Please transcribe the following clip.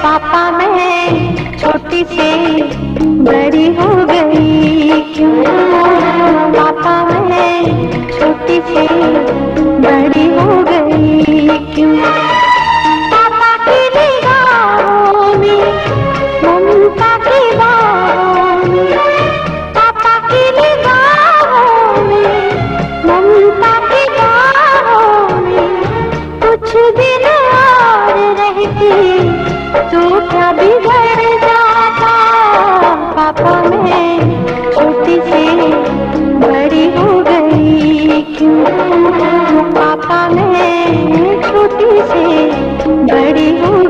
पापा मैं छोटी से बड़ी हो गई क्यों? पापा मैं छोटी से बड़ी हो गई क्यों? पापा की निगाहों में ममता की बाहों में, पापा की निगाहों में ममता की बाहों में कुछ दिन और रहती तो क्या बिगड़ जाता? पापा मैं छोटी से बड़ी हो गई क्यों? पापा मैं छोटी से बड़ी हो